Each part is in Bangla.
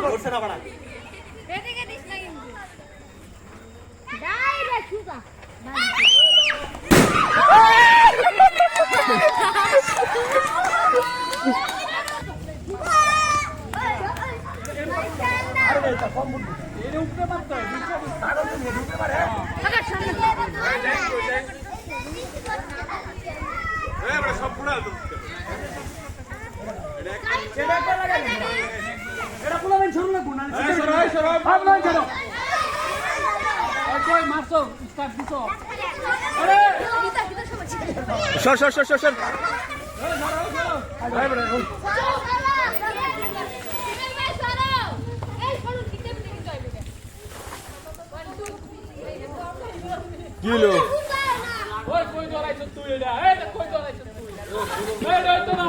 ধরছে না বাড়া এদিকে দিস না কিন্তু ডাইরেক্ট শুকা আরে এটা কম বুদ্ধি এর উপরে মারতে হয় নিচে তাড়া দিয়ে ঢুকে মারে আগা সামনে আমরা সব পুরা এটা কে লাগাই এটা পুরো শুরু না গুনা সরো ভাবনা চলো ওই মারছো স্টার্ট দিছো আরে সর সর সর সর সর আরে বড় কি হলো ওই কই দলাইছ তুই এটা এই কই দলাইছ তুই এই রে তো না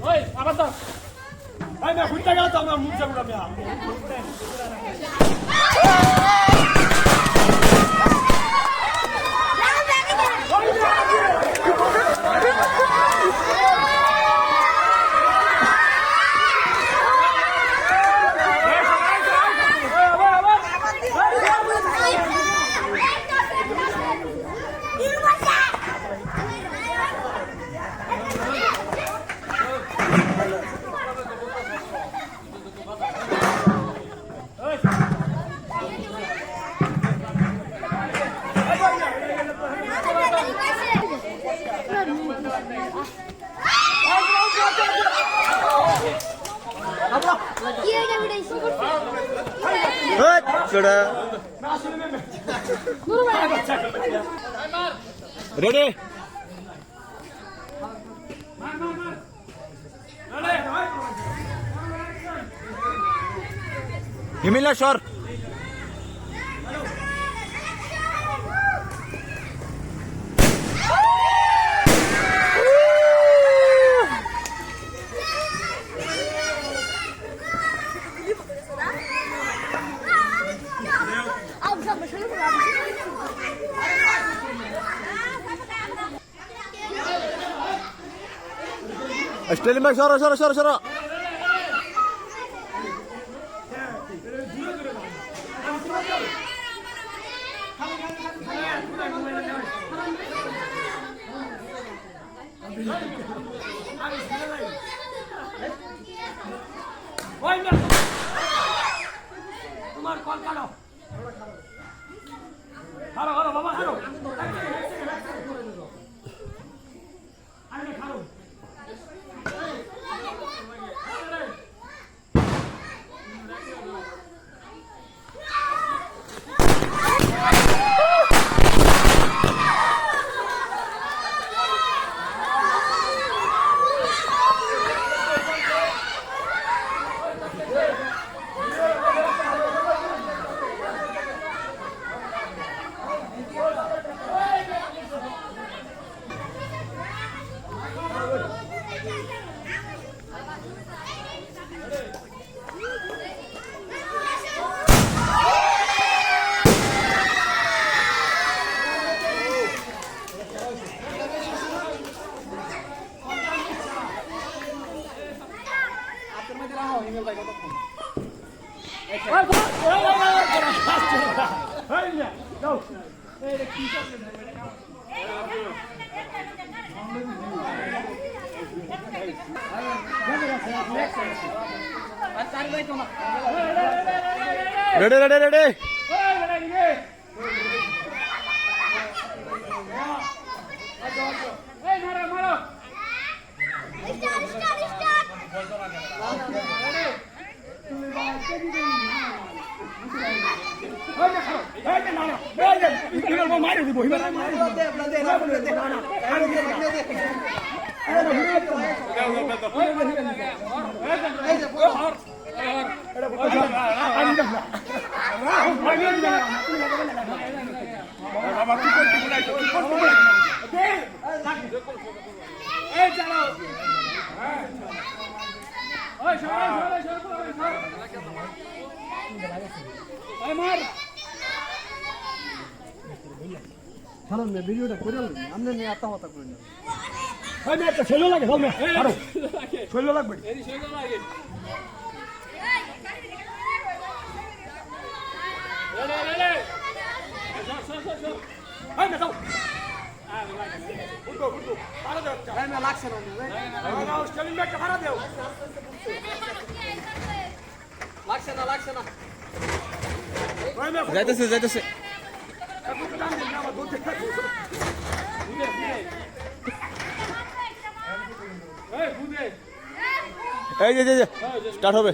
ওই আবার তো এই না ফুটটা গেল তো আমরা মুখ যাবো না চড়া রেডি হিমিলা সর স্টেলিং ভাই সরো সরো সরো সরো তোমার কল কাটো হারো হারো বাবা হারো আরে খাও রেডি রেডি রেডি মারি দিব ছাড়ুন না ভিডিওটা করে নেন আপনি নিয়ে আত্মহত্যা করে নেন ওই মেয়ে একটা ছেলে লাগে, চল মেয়ে, ছাড়ো। ছেলে লাগবে। ওই মেয়ে, যাও। উঠো, উঠো, ভাড়া দাও একটা। ভাই না লাগছে না ভাড়া দাও, স্টেলিং ব্যাগটা ভাড়া দাও। লাগছে না ওই মেয়ে, যাইতেছে যাইতেছে একটু টান দিন না, আমার দুধ দেখতে পাচ্ছি। এই যে স্টার্ট হবে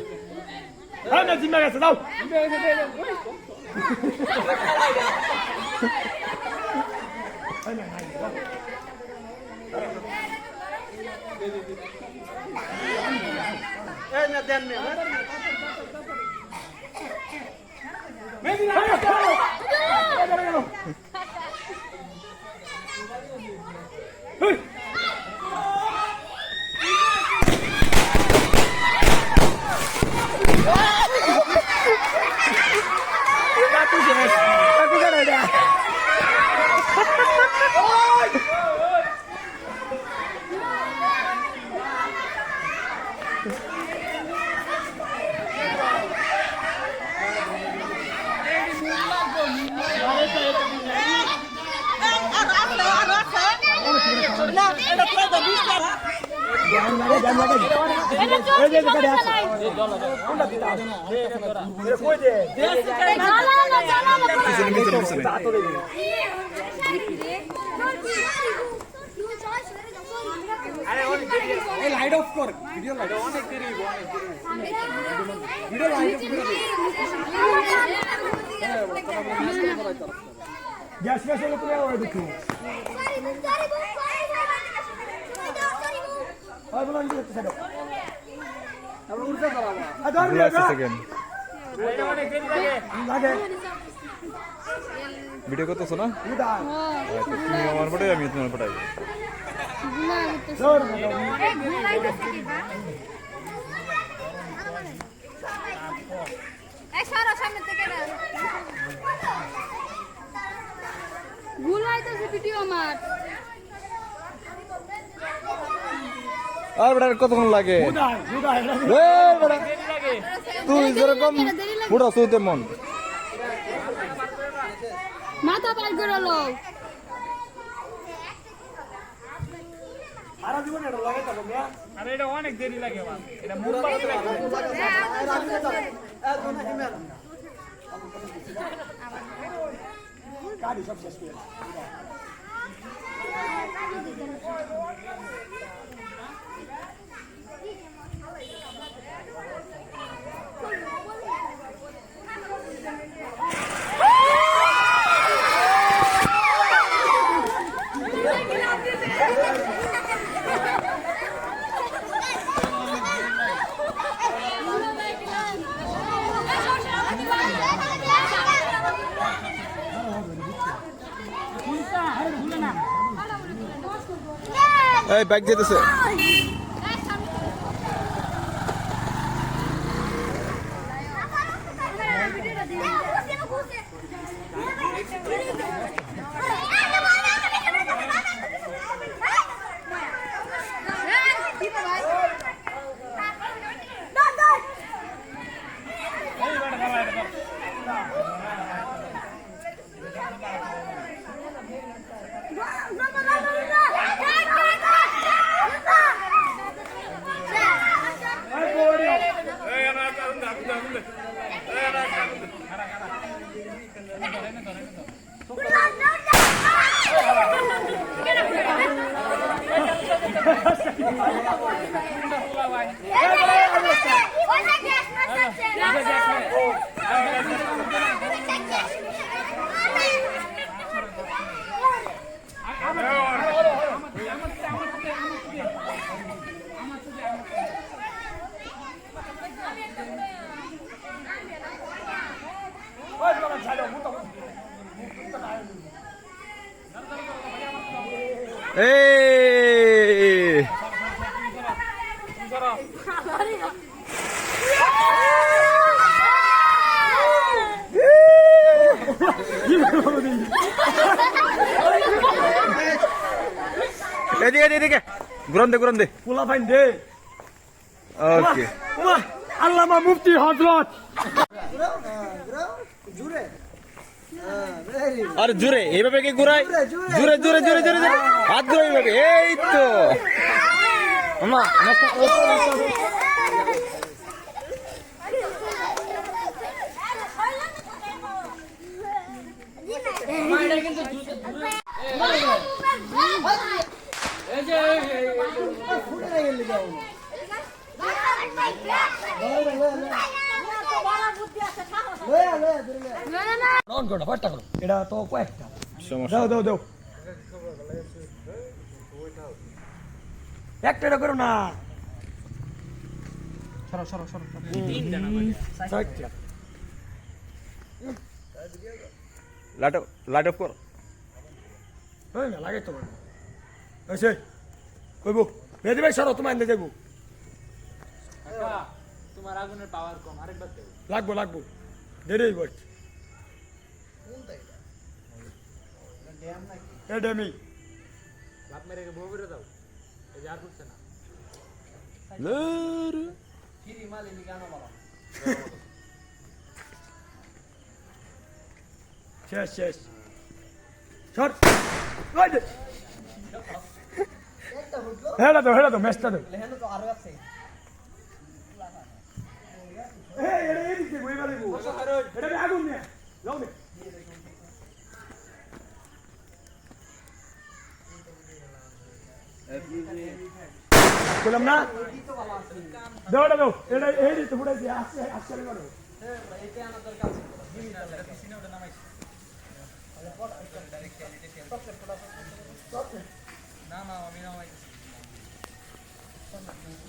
ওই মেয়ে, জিম্মা গেছে, যাও। এই না দেন না মেয়ে দিন, ওই মেয়ে, চলো। এই বেরো, বেরো। ওই। এই যে গাড়ি আছে। কোনটা দিতে হবে? এ কই দে? দাঁতও দে। এই লাইট অফ কর ভিডিও লাইট অনেক দেরি হইব ভিডিও লাইট অফ করে দে গ্যাস গ্যাস হলে তুমি ওই দেখো। ওই বলো নিচে একটু ছাড়ো। আমরা উঠতে পারবো আ ধর নিয়ে যা। সেকেন্ড লাগে। ভিডিও করতেছো না উদা। তুমি আমার পটাই আমি তোমার পটাই ধর। সামনে থেকে ভুল হইতেছে ভিডিও আমার আর বেটা কতক্ষণ লাগে উদা, উদা। এই বেটা তুই যেরকম পুরো সুতে মন মাথা পার করে লো সারা জীবন এটা লাগাইতে হবে মিয়া। আরে এটা অনেক দেরি লাগে আমার এটা মুখ বানাতে লাগে গাড়ি সব শেষ করে। এই বাইক যেতেছে এই কি এদিকে ঘুরান দে পোলা ফাইন দে ওকে আল্লামা মুফতি হযরত জুড়ে আর জোরে এইভাবে কি ঘুরাই জোরে হাত ঘুরাই এইভাবে এই তো আমা অন করো ফাস্টা করো এটা তো কয়েকটা সমস্যা দাও একটা করো না সরো লাইট অফ কর হয় না লাগে তোমার এসে কইবো মেদি ভাই সরো তোমার এনে যাইবো তোমার আগুনের পাওয়ার কম আরেকবার দেও লাগবো দেরি হইব এ ডেমি লাভ মেরে বউরে দাও এই যে আর ফুটছে না শেষ সর ওই দে হেলা দাও ম্যাচটা দাও এই এরে এদিকে বই বাড়িবো এটা আগুন নে যাও নে বললাম না দাও এটা এই দিতে ফুটাইছি আসছে করো না আমি নামাই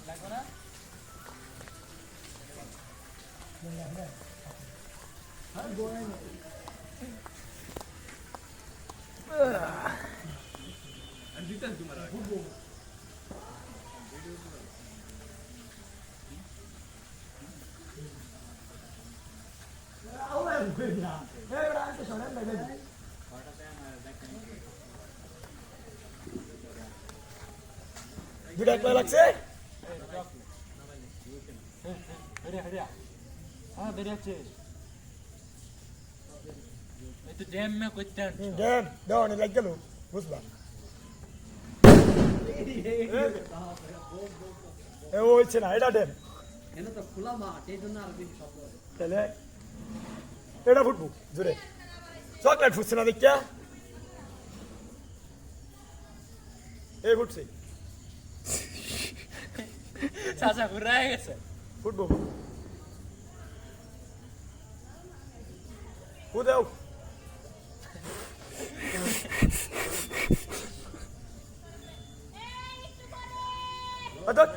লাগবে না দুটা একবার লাগছে বেরিয়েছে একটু ড্যাম মে করতে ড্যাম দাও অনেক লাগ গেল বুঝলাম এ হচ্ছে না এটা ড্যাম এটা তো খোলা মাঠ এই জন্য আর বেশি শব্দ হয় তাহলে এটা ফুটবো জোরে চকলেট ফুটছে না দেখিয়া এই ফুটছে চাচা ঘুরায় গেছে ফুটবো ফুটাও অদত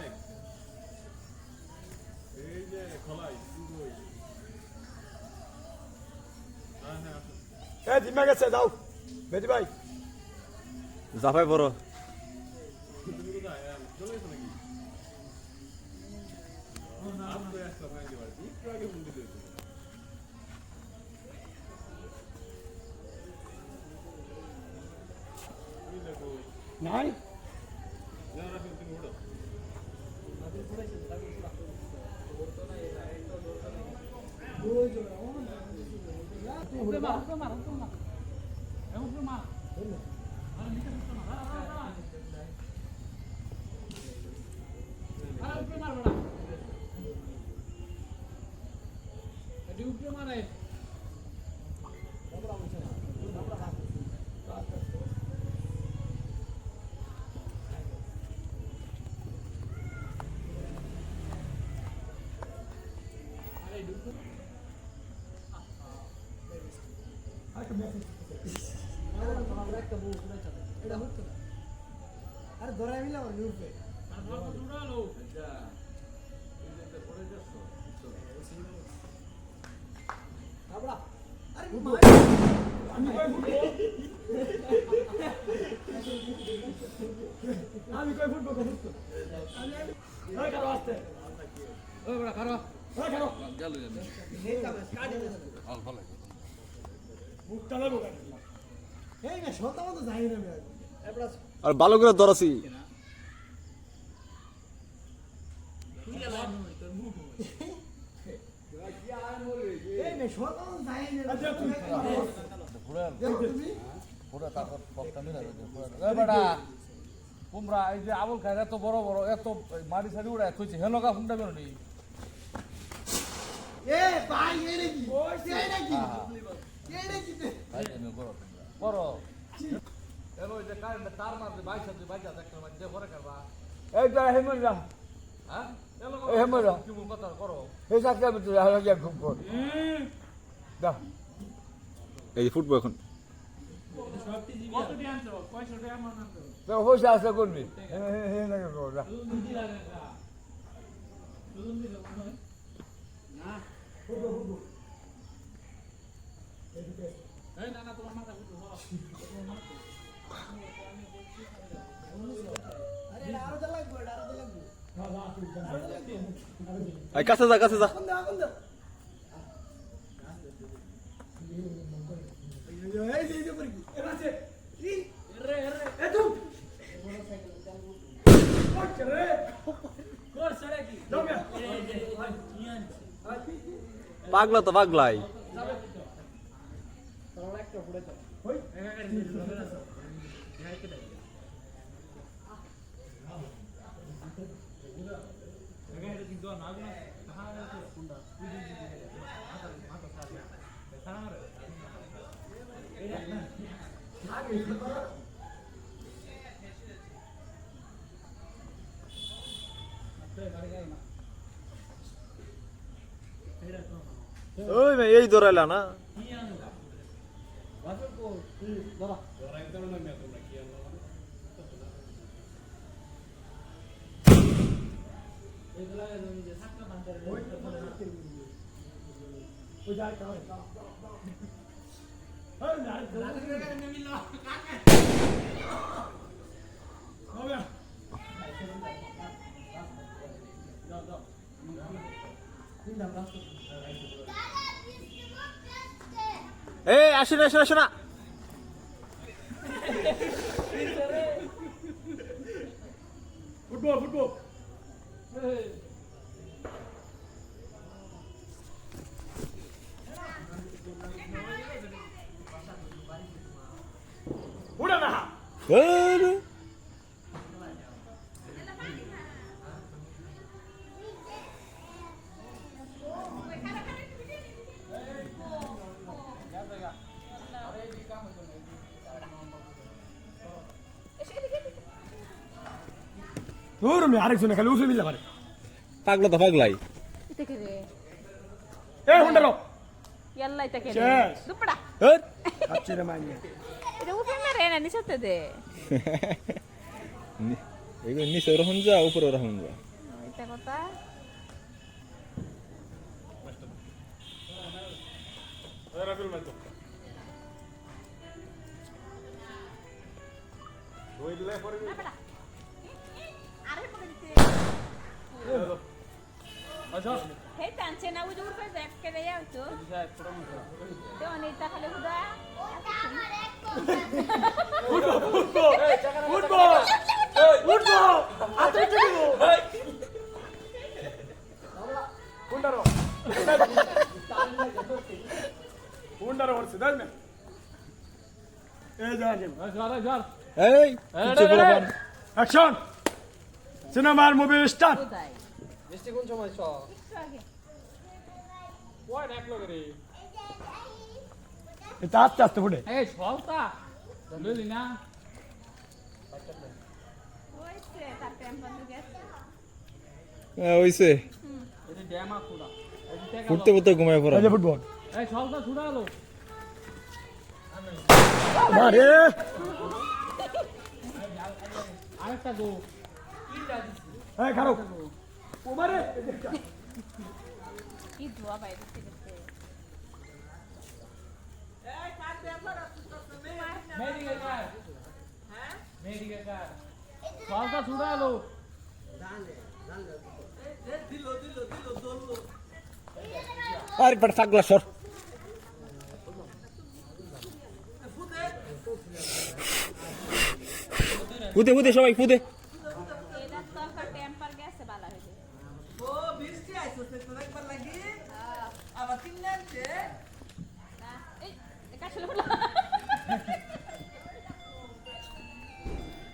জিম্মা গেছে যাও বেদি ভাই জাফাই বড় নাই আরে ধরে মিলে আমার গ্রুপে আমি কই ফুটবো আমি খারাপ আসতে ওই বড় খারাপ গেল মুখটা লাগবো এই না শত মতো যাই না আর ভালো করে ধরাছি এই মে শোনো যাই না তোমরা এই যে আবুল খায় এত বড় বড় এত মাটি সারি উড়ায় থইছে হেলকা ফোনটা বেরো নেই এ ভাই এরে কি এই নাকি এই নাকি বড় এলো যে কারেন্ট তার মারতে বাইসা তুই বাইসা দেখতে মানে পরে করবা এইটা হেমন যা হ্যাঁ এলো এই হেমন যা কি মু কথা করো এই সাথে ভিতরে হালা গিয়া খুব কর দা এই ফুটবল এখন তো পয়সা আছে করবি হে না কর দা আরে আরো তো লাগবে আরো তো লাগবে এই কাছে যা কাছে যা কোন দাও এই যে করে কি এবারে কি রে এ তুই রে কোর সরে কি দমে পাগলা তো পাগলাই তোরা একটা পড়ে তো ওই ওই ভাই এই ধরাইলা না ওই যাই কাম এই না হবে এই আসে না আসে না আসে না ফুটবল ফুটবল উড়া না আরে তোর মে আরেকজনে খালি উঠে মিলে পারে পাগলা তো পাগলাই ইতে রে এ হুন্ডালো ইয়াল্লা ইতে রে শেষ। দুপড়া এই আচ্ছা রে মাইয়া এটা উঠে না রে না নিচতে দে এগুলো নিচে ওরকম যা উপরে ওরকম যা এটা কথা আরে পড়ে দিতে আচ্ছা হে টানছে না ওই দূর করে দেখ কে রে তো তো অনেকটা খালি হুদা ফুটবল ফুটবল আতে দিব হুন্ডালো হুন্ডালো ওর সিধা না এ জানেন যা যা এই পিছে বলবান অ্যাকশন সিনেমার মুভি স্টার্ট কোথায় মিষ্টি কোন সময় ছ একটু আগে ওই এক লোক রে এটা আস্তে আস্তে ফুটে এই সলতা লইলি না ওইছে তার প্রেম বন্ধু গেছে ওইছে এটা ড্যামা কুড়া এই ফুটতে ফুটতে ঘুমায় পড়া এই যে ফুটবল এই সলতা ছুড়া আলো মারে আরেকটা গো এই খারো ও মারে কি ধোয়া বাইরে থেকে মেডিকেল কার হ্যাঁ মেডিকেল কার সলতা ছুড়া আলো আরে বড় পাগলা সর ফুদে ফুদে সবাই ফুদে এটা তরকার টেম্পার গেছে বালা হইছে ও বৃষ্টি আইছে তো একবার লাগি আবার তিন লাগছে না এই কাশলে বলা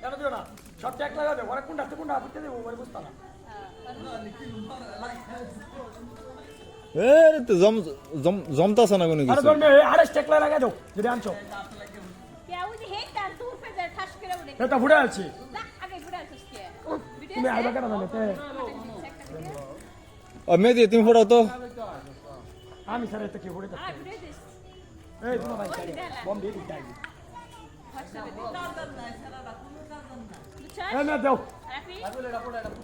কেন দিও না সব ট্যাগ লাগাবে ওরা কোনটা কোনটা ফুটতে দেবো ওরা বুঝতা না এ তো জমতাছে না কোনো আরে কিছু ধরবে আরে ট্যাগ লাগা দাও যদি আনছো কেউ যে হেই তার দূর পে যায় ঠাস করে উড়ে এটা ফুটে আছে না আগে ঘুরে আসছিস কে ভিডিও তুমি আইবা কেন জানো তে মেদি তুমি ফোটাও তো আমি স্যার এটা কি ফুটে আর ভিডিও দিস এই তোমার ভাই বম দিয়ে দিতে আইবি হোয়াটসঅ্যাপে দিস বুঝছ এই না দাও রাফি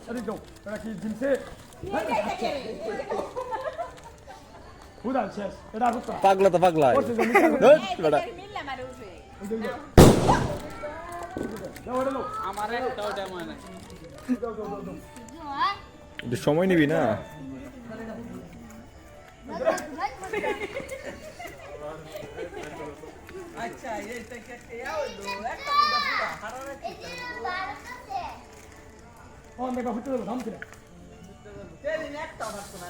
আরে দাও এটা কি জিনসে ফুটা শেষ এটা ফুটা পাগলা তো পাগলা করতে জমি এই বেটা মিল্লা মারে উঠবে দাও এটা দাও আমার একটাও ডেমো নাই দাও দাও দাও দাও একটু সময় নিবি না আচ্ছা এইটা কে হইলো একটা দিদা পুরা হারারে ও মেগা ফুটে দাও থাম কিনা তেরি একটা ভাবতো না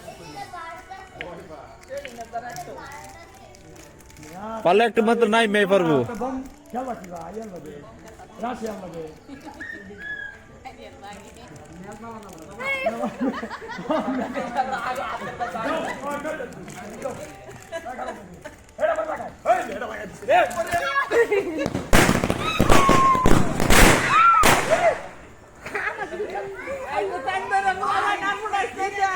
তেরি না তার একটা পারলে একটু মাত্র নাই মেয়ে পারবো বম খেলা কি ভাই আইয়াল লাগে রাশিয়ান লাগে এটা বল লাগাই এই এটা লাগাই দিছি রে এই তো টাইম ধরে মারা না পুরাইছে যা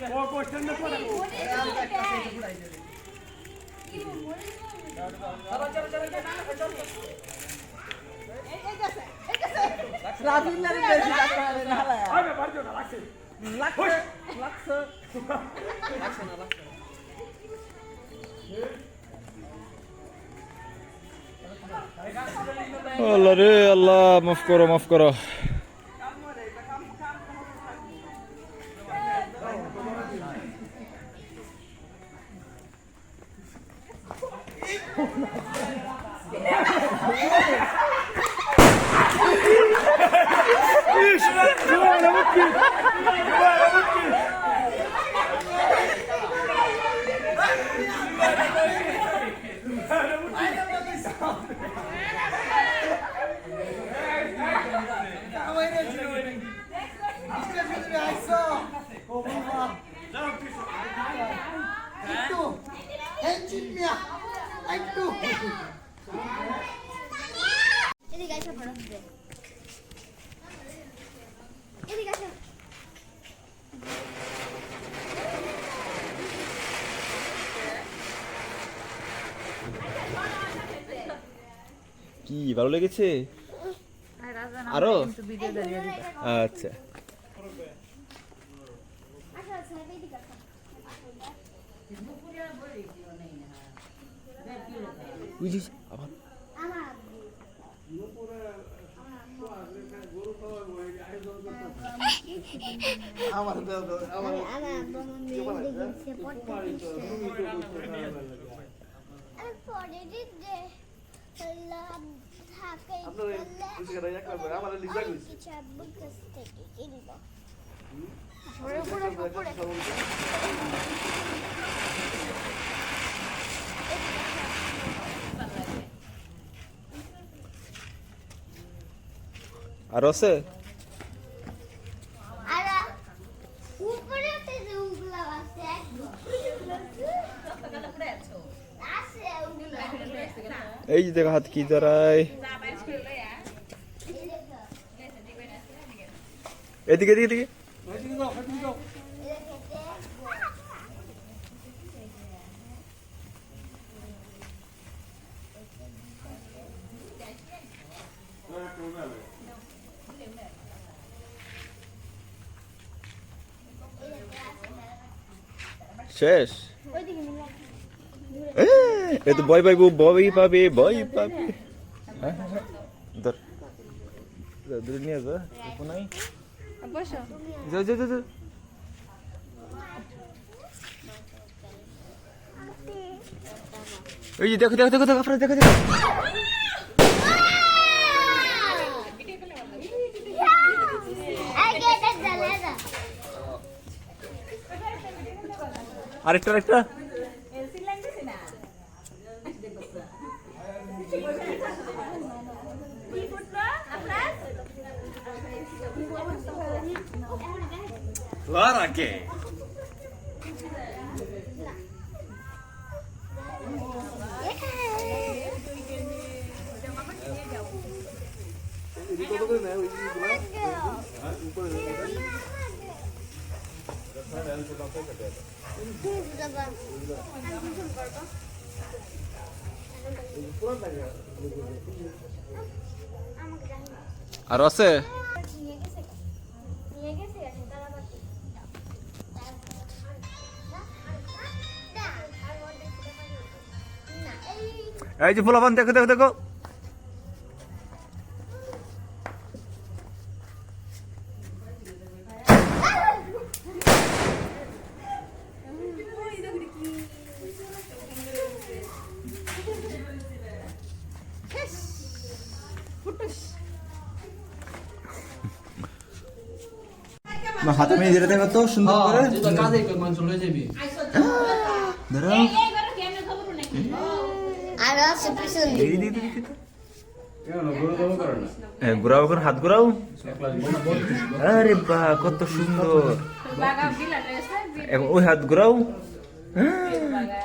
ও কোশ্চেন না পড়ে রাবিনারে বেশি টাকা না লায়া আরে বাড়িও না লাগছে লাগছে লাগছে আল্লাহ রে আল্লাহ মাফ করো মাফ করো এদিকে আসো পড়ো এদিকে আসো কি ভালো লেগেছে আরো আচ্ছা আসো আসো এদিকে আসো বুঝিস আবার আমার আমার দাও আমার আমার বোন দেখছে পড়তে আর পরে দিতে লাভ থাকে আপনার বুঝিয়ে এক করবে আমার লিখা গেছে কিছু বুক থেকে কিনবো ওরে উপরে উপরে আর আছে আর উপরে তে উগলা আছে আছে উগলা এই যে দেখো হাত কি জড়াই এদিকে এদিকে এদিকে শেষ ওইদিকে মিলা এ তো ভয় পাইবো ভয় পাবে ভয় পাবে হ্যাঁ হ্যাঁ হ্যাঁ ধর দূরে নিয়ে যা নাই বসো যাও যাও যাও এই যে দেখো দেখো দেখো দেখো আপনারা দেখো দেখো আরেকটা আরেকটা এলসি লাগতেছে না কি ফুটলো আপনার Claro que. আর আছে নিয়ে গেছে এখন তারা বাকি এই যে ফুলাবান দেখো দেখো দেখো হাতে মেয়ে যেটা দেখো তো সুন্দর করে তুই তো কাজে কর মাংস লয়ে যাবি ধরো এই ঘরে কেমনে খবর নাকি আর আছে পিছন এই দি দি ঘুরাও করে হাত ঘুরাও আরে বাহ কত সুন্দর বাগা বিলাটা আছে এখন ওই হাত ঘুরাও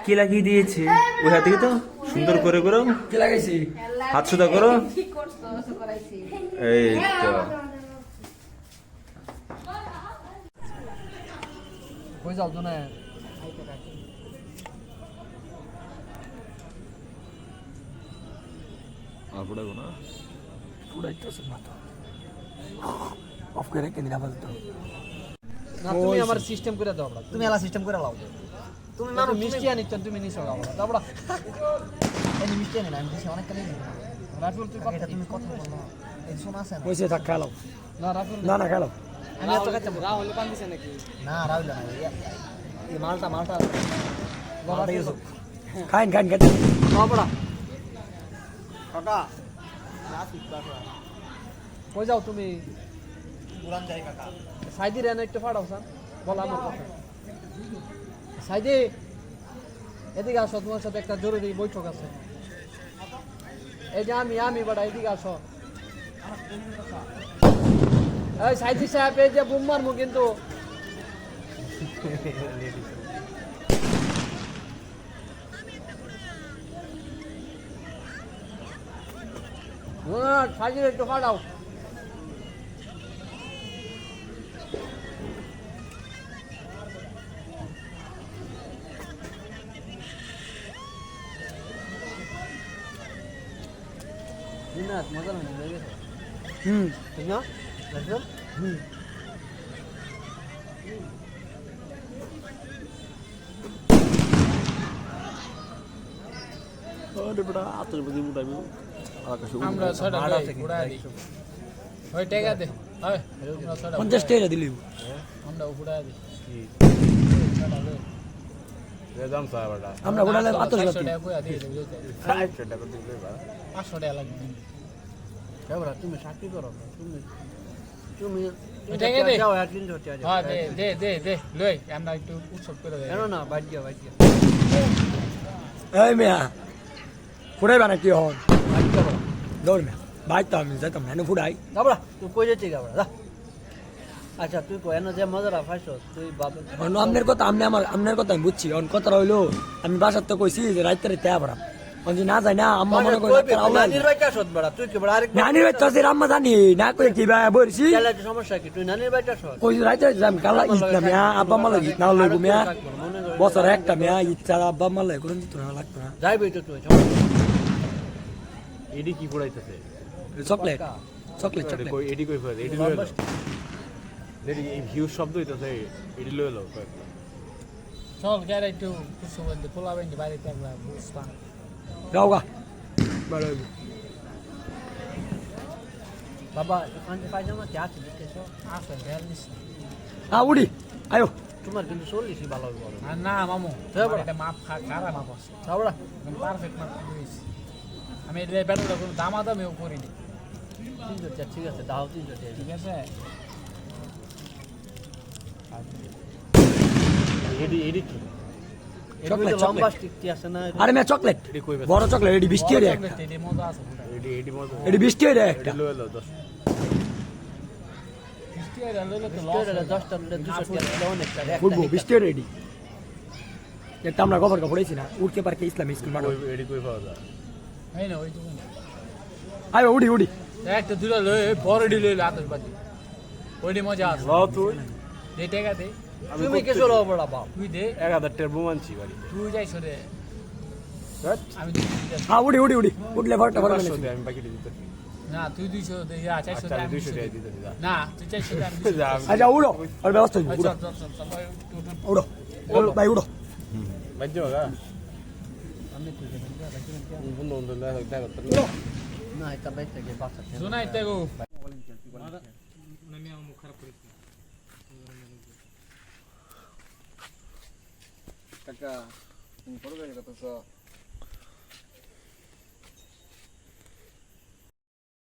কি লাগিয়ে দিয়েছে ওই হাত থেকে তো সুন্দর করে ঘুরাও কি লাগাইছি হাত সুদা করো ঠিক করছো ওসব করাইছি এই তো কই যাও জনে আপনার না উড়াইতেছে মাথা অফ করে রেখে দিন আপাতত না তুমি আমার সিস্টেম করে দাও আমরা তুমি এলা সিস্টেম করে লাও তুমি মানুষ মিষ্টি আনিচ্ছেন তুমি নিছো আমরা দাও এই মিষ্টি আনি না আমি বেশি অনেক কালি রাফুল তুই এটা তুমি কথা বলো এই শোনা আছে না কইছে থাক খেলাও না রাফুল না না খেলাও আমি এত কাছে রাহুল পান দিছে নাকি না রাহুল না এই মালটা মালটা ইউসুফ খাইন খাইন খাইন বাবড়া কাকা কই যাও তুমি পুরান যাই কাকা সাইদি রেন একটু ফাড়াও সান বল আমার কথা সাইদি এদিকে আসো তোমার সাথে একটা জরুরি বৈঠক আছে এই যে আমি বড় এদিকে আসো এই সাইদি সাহেব এই যে বুম মারমু কিন্তু সাইদি একটু ফাড়াও দিনাত মজা লাগে লেগে হুম ঠিক না দেখো আরে বড় আতর বুঝি উঠাইবো আকাশে আমরা ছড়া উড়াই দিই ওই টেকা দে ওই আমরা ছড়া 50 টাকা দিলি আমরা উড়াই দিই আমরা উড়ালে আতর টাকা লাগবে কই আদি দিই 500 টাকা দিলে বা 500 টাকা লাগবে কেবরা তুমি সাক্ষী করো তুমি তুমি টেকা দে যাও আর 300 টাকা হ্যাঁ দে লই আমরা একটু উৎসব করে দেই কেন না বাইক দিয়া এই মিয়া ফুড়াইবা নাকি হন বাইক করো দৌড় মিয়া বাইক তো আমি যাইতাম না ফুড়াই গাবড়া তুই কই যাচ্ছিস গাবড়া যা আচ্ছা তুই কই না যে মজারা ফাইছো তুই বাবা অন্য আপনার কথা আপনার কথা আমি বুঝছি অন কথা হইলো আমি বাসার তো কইছি যে রাইতে রাইতে আবরাম অন যে না যাই না আম্মা মনে করি নানির বাইকটা শোধ বড়া তুই কি বড় আরেক নানির বাচ্চা আছে আম্মা জানি না কই কি ভাই বলছি কেলা কি সমস্যা কি তুই নানির বাইকটা শোধ কই রাইতে রাইতে আমি কালা ঈদ না মিয়া আব্বা মালা ঈদ না লইব মিয়া বছর একটা মিয়া ঈদ ছাড়া আব্বা মালা করুন তো না লাগতো না যাইবই তো তুই এডি কি পড়াইতেছে চকলেট চকলেট চকলেট কই এডি কই ফেলে এডি লইলো দেরি এই ভিউ শব্দ হইতাছে এডি লইলো চল গের একটু উৎসব করতে পোলাবেন বাইরে থাকবা বুঝতাম গাও গা ভালো বাবা এখানে পায়জামা কি আছে দেখেছো আসো গেলিস উড়ি আয়ো তোমার কিন্তু 40ই ভালো হবে বলো না মামু হ্যাঁ, বড়। এটা মাপ খারা মাপ আছে গাবড়া পারফেক্ট মাপ দিয়েছি আমি এটা ব্যাটারিটা কোনো দামাদামিও করিনি 300 টাকা ঠিক আছে দাও 300 টাকা ঠিক আছে এডি এডি কি চকলেট লম্বা চকলেট স্টিকটি আছে না আরে মে চকলেট বড় চকলেট এডি 20 টাকা একটা এটি মজা আছে এডি 20 টাকা একটা মিষ্টি আর লইলে তো লস লস 10টা লইলে 200 টাকা দিলে অনেক টাকা বুঝবো 20 টাকা এডি একটা আমরা গোবর কাপড়েছি না উড়কে পার্কে ইসলামিক স্কুল মাঠে এই না ওই তো আয় উড়ি উড়ি একটা দুটো লই বড় ডি লইলে আতশবাজি ওইটি মজা আছে লাও তুই দে টাকা দে তুমি কিছু লও বড় বাপ তুই দে 1000 টাকার বোম আনছি বাড়ি তুই যাই সরে আমি হ্যাঁ উড়ি উড়ি উড়ি উঠলে ভরটা ভরবে 500 দে আমি বাকিটা দিতে না তুই 200 দে ইয়া 400 আচ্ছা দে আমি আমি 200 টাকা দিতে দিদা না তুই 400 দে আমি 200 যা আচ্ছা উড়ো আর ব্যবস্থা হইব উড়ো চল চল চল ভাই উড়ো ভাই উড়ো বাজ্য গা বন্ধু বন্ধু দেখা করতে না এটা বাইক থেকে বাসা শোনা এটা গো কাকা তুমি ফটো করে কথা